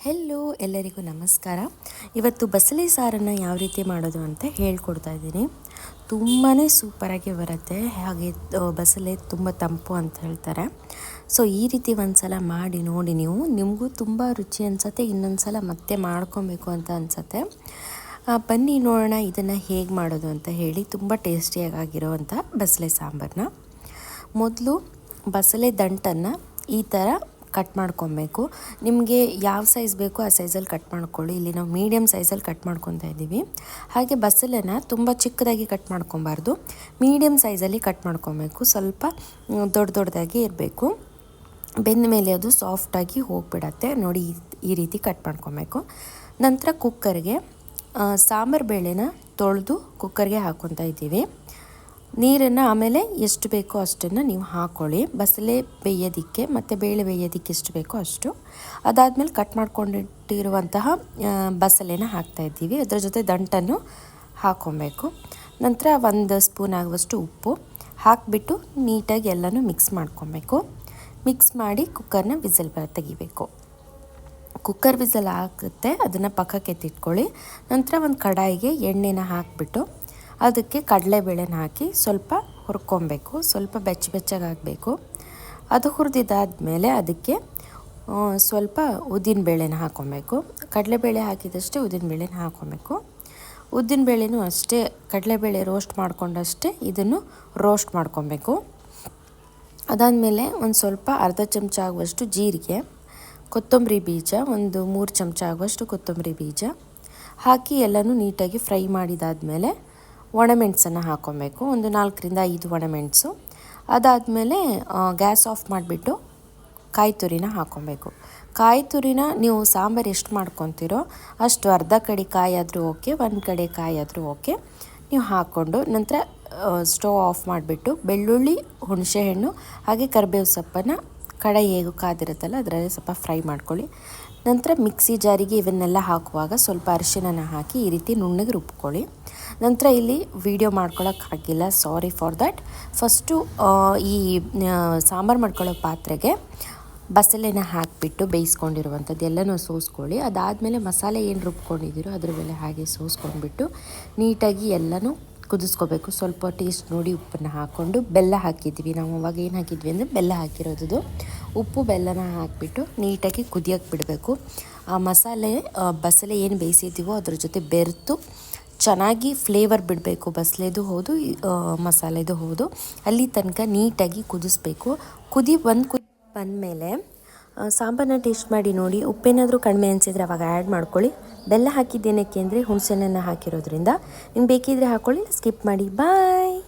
Hello ಎಲ್ಲರಿಗೂ ನಮಸ್ಕಾರ. ಇವತ್ತು ಬಸಳೆ ಸಾರನ್ನು ಯಾವ ರೀತಿ ಮಾಡೋದು ಅಂತ ಹೇಳ್ಕೊಡ್ತಾ ಇದ್ದೀನಿ. ತುಂಬಾ ಸೂಪರಾಗಿ ಬರುತ್ತೆ. ಹಾಗೆ ಬಸಳೆ ತುಂಬ ತಂಪು ಅಂತ ಹೇಳ್ತಾರೆ. ಸೊ ಈ ರೀತಿ ಒಂದು ಸಲ ಮಾಡಿ ನೋಡಿ, ನಿಮಗೂ ತುಂಬ ರುಚಿ ಅನಿಸುತ್ತೆ. ಇನ್ನೊಂದು ಸಲ ಮತ್ತೆ ಮಾಡ್ಕೊಬೇಕು ಅಂತ ಅನಿಸುತ್ತೆ. ಬನ್ನಿ ನೋಡೋಣ ಇದನ್ನು ಹೇಗೆ ಮಾಡೋದು ಅಂತ ಹೇಳಿ. ತುಂಬ ಟೇಸ್ಟಿಯಾಗಿರೋವಂಥ ಬಸಳೆ ಸಾಂಬಾರನ್ನ ಮೊದಲು ಬಸಳೆ ದಂಟನ್ನು ಈ ಥರ ಕಟ್ ಮಾಡ್ಕೊಬೇಕು. ನಿಮಗೆ ಯಾವ ಸೈಜ್ ಬೇಕೋ ಆ ಸೈಜಲ್ಲಿ ಕಟ್ ಮಾಡ್ಕೊಳ್ಳಿ. ಇಲ್ಲಿ ನಾವು ಮೀಡಿಯಮ್ ಸೈಜಲ್ಲಿ ಕಟ್ ಮಾಡ್ಕೊತಾ ಇದ್ದೀವಿ. ಹಾಗೆ ಬಸಳೆನ ತುಂಬ ಚಿಕ್ಕದಾಗಿ ಕಟ್ ಮಾಡ್ಕೊಬಾರ್ದು, ಮೀಡಿಯಮ್ ಸೈಜಲ್ಲಿ ಕಟ್ ಮಾಡ್ಕೊಬೇಕು. ಸ್ವಲ್ಪ ದೊಡ್ಡದಾಗಿ ಇರಬೇಕು. ಬೆಂದ ಮೇಲೆ ಅದು ಸಾಫ್ಟಾಗಿ ಹೋಗಿಬಿಡತ್ತೆ ನೋಡಿ. ಈ ರೀತಿ ಕಟ್ ಮಾಡ್ಕೊಬೇಕು. ನಂತರ ಕುಕ್ಕರ್ಗೆ ಸಾಂಬಾರು ಬೇಳೆನ ತೊಳೆದು ಕುಕ್ಕರ್ಗೆ ಹಾಕ್ಕೊತಾ ಇದ್ದೀವಿ. ನೀರನ್ನು ಆಮೇಲೆ ಎಷ್ಟು ಬೇಕೋ ಅಷ್ಟನ್ನು ನೀವು ಹಾಕ್ಕೊಳ್ಳಿ. ಬಸಳೆ ಬೇಯೋದಕ್ಕೆ ಮತ್ತು ಬೇಳೆ ಬೇಯೋದಕ್ಕೆ ಎಷ್ಟು ಬೇಕೋ ಅಷ್ಟು. ಅದಾದಮೇಲೆ ಕಟ್ ಮಾಡ್ಕೊಂಡಿಟ್ಟಿರುವಂತಹ ಬಸಳೆನ ಹಾಕ್ತಾಯಿದ್ದೀವಿ. ಅದರ ಜೊತೆ ದಂಟನ್ನು ಹಾಕ್ಕೊಬೇಕು. ನಂತರ 1 ಸ್ಪೂನ್ ಆಗುವಷ್ಟು ಉಪ್ಪು ಹಾಕಿಬಿಟ್ಟು ನೀಟಾಗಿ ಎಲ್ಲನೂ ಮಿಕ್ಸ್ ಮಾಡ್ಕೊಬೇಕು. ಮಿಕ್ಸ್ ಮಾಡಿ ಕುಕ್ಕರ್ನ ವಿಸಲ್ ತೆಗಿಬೇಕು. ಕುಕ್ಕರ್ ವಿಸಲ್ ಆಗುತ್ತೆ, ಅದನ್ನು ಪಕ್ಕಕ್ಕೆ ಎತ್ತಿಟ್ಕೊಳ್ಳಿ. ನಂತರ ಒಂದು ಕಡಾಯಿಗೆ ಎಣ್ಣೆನ ಹಾಕಿಬಿಟ್ಟು ಅದಕ್ಕೆ ಕಡಲೆಬೇಳೆನ ಹಾಕಿ ಸ್ವಲ್ಪ ಹುರ್ಕೊಬೇಕು. ಸ್ವಲ್ಪ ಬೆಚ್ಚಗೆ ಆಗಬೇಕು. ಅದು ಹುರಿದಿದ್ದಾದಮೇಲೆ ಅದಕ್ಕೆ ಸ್ವಲ್ಪ ಉದ್ದಿನಬೇಳೆನ ಹಾಕ್ಕೊಬೇಕು. ಕಡಲೆಬೇಳೆ ಹಾಕಿದಷ್ಟೇ ಉದ್ದಿನಬೇಳೆನ ಹಾಕ್ಕೊಬೇಕು. ಉದ್ದಿನಬೇಳೆನೂ ಅಷ್ಟೇ ಕಡಲೆಬೇಳೆ ರೋಸ್ಟ್ ಮಾಡ್ಕೊಂಡಷ್ಟೇ ಇದನ್ನು ರೋಸ್ಟ್ ಮಾಡ್ಕೊಬೇಕು. ಅದಾದಮೇಲೆ ಒಂದು ಸ್ವಲ್ಪ ಅರ್ಧ ಚಮಚ ಆಗುವಷ್ಟು ಜೀರಿಗೆ, ಕೊತ್ತಂಬರಿ ಬೀಜ, ಒಂದು 3 ಚಮಚ ಆಗುವಷ್ಟು ಕೊತ್ತಂಬರಿ ಬೀಜ ಹಾಕಿ ಎಲ್ಲನೂ ನೀಟಾಗಿ ಫ್ರೈ ಮಾಡಿದಾದಮೇಲೆ ಒಣಮೆಣಸನ್ನು ಹಾಕ್ಕೊಬೇಕು. ಒಂದು 4ರಿಂದ 5 ಒಣಮೆಣಸು. ಅದಾದಮೇಲೆ ಗ್ಯಾಸ್ ಆಫ್ ಮಾಡಿಬಿಟ್ಟು ಕಾಯಿ ತುರಿನ ಹಾಕ್ಕೊಬೇಕು. ಕಾಯಿ ತುರಿನ ನೀವು ಸಾಂಬಾರು ಎಷ್ಟು ಮಾಡ್ಕೊತೀರೋ ಅಷ್ಟು, ಅರ್ಧ ಕಡೆ ಕಾಯಿ ಆದರೂ ಓಕೆ, ಒಂದು ಕಡೆ ಕಾಯಿ ಆದರೂ ಓಕೆ, ನೀವು ಹಾಕ್ಕೊಂಡು ನಂತರ ಸ್ಟವ್ ಆಫ್ ಮಾಡಿಬಿಟ್ಟು ಬೆಳ್ಳುಳ್ಳಿ, ಹುಣಸೆಹಣ್ಣು ಹಾಗೆ ಕರಿಬೇವು ಸೊಪ್ಪನ್ನು ಕಡಾಯಿ ಹೇಗೂ ಕಾದಿರುತ್ತಲ್ಲ ಅದರಲ್ಲಿ ಸ್ವಲ್ಪ ಫ್ರೈ ಮಾಡ್ಕೊಳ್ಳಿ. ನಂತರ ಮಿಕ್ಸಿ ಜಾರಿಗೆ ಇವನ್ನೆಲ್ಲ ಹಾಕುವಾಗ ಸ್ವಲ್ಪ ಅರಿಶಿನ ಹಾಕಿ ಈ ರೀತಿ ನುಣ್ಣಗೆ ರುಬ್ಕೊಳ್ಳಿ. ನಂತರ ಇಲ್ಲಿ ವಿಡಿಯೋ ಮಾಡ್ಕೊಳ್ಳೋಕ್ಕಾಗಿಲ್ಲ, ಸಾರಿ ಫಾರ್ ದ್ಯಾಟ್. ಫಸ್ಟು ಈ ಸಾಂಬಾರು ಮಾಡ್ಕೊಳ್ಳೋ ಪಾತ್ರೆಗೆ ಬಸಳೆನ ಹಾಕಿಬಿಟ್ಟು ಬೇಯಿಸ್ಕೊಂಡಿರುವಂಥದ್ದು ಎಲ್ಲನೂ ಸೋಸ್ಕೊಳ್ಳಿ. ಅದಾದಮೇಲೆ ಮಸಾಲೆ ಏನು ರುಬ್ಕೊಂಡಿದ್ದೀರೋ ಅದ್ರ ಮೇಲೆ ಹಾಗೆ ಸೋಸ್ಕೊಂಡ್ಬಿಟ್ಟು ನೀಟಾಗಿ ಎಲ್ಲನೂ ಕುದಿಸ್ಕೋಬೇಕು. ಸ್ವಲ್ಪ ಟೇಸ್ಟ್ ನೋಡಿ ಉಪ್ಪನ್ನು ಹಾಕ್ಕೊಂಡು ಬೆಲ್ಲ ಹಾಕಿದ್ವಿ ನಾವು. ಅವಾಗ ಏನು ಹಾಕಿದ್ವಿ ಅಂದರೆ ಬೆಲ್ಲ ಹಾಕಿರೋದು. ಉಪ್ಪು ಬೆಲ್ಲನ ಹಾಕಿಬಿಟ್ಟು ನೀಟಾಗಿ ಕುದಿಯೋಕ್ಕೆ ಬಿಡಬೇಕು. ಆ ಮಸಾಲೆ ಬಸಳೆ ಏನು ಬೇಯಿಸಿದ್ದೀವೋ ಅದ್ರ ಜೊತೆ ಬೆರೆತು ಚೆನ್ನಾಗಿ ಫ್ಲೇವರ್ ಬಿಡಬೇಕು. ಬಸಳೆದು ಹೌದು, ಮಸಾಲೆದು ಹೌದು, ಅಲ್ಲಿ ತನಕ ನೀಟಾಗಿ ಕುದಿಸ್ಬೇಕು. ಬಂದಮೇಲೆ ಸಾಂಬಾರನ್ನ ಟೇಸ್ಟ್ ಮಾಡಿ ನೋಡಿ. ಉಪ್ಪೇನಾದರೂ ಕಡಿಮೆ ಅನಿಸಿದರೆ ಅವಾಗ ಆ್ಯಡ್ ಮಾಡ್ಕೊಳ್ಳಿ. ಬೆಲ್ಲ ಹಾಕಿದ್ದೇನಕ್ಕೆ ಅಂದರೆ ಹುಣಸೆಹಣ್ಣನ್ನು ಹಾಕಿರೋದ್ರಿಂದ. ನಿಮ್ಗೆ ಬೇಕಿದ್ರೆ ಹಾಕ್ಕೊಳ್ಳಿ, ಸ್ಕಿಪ್ ಮಾಡಿ. ಬಾಯ್.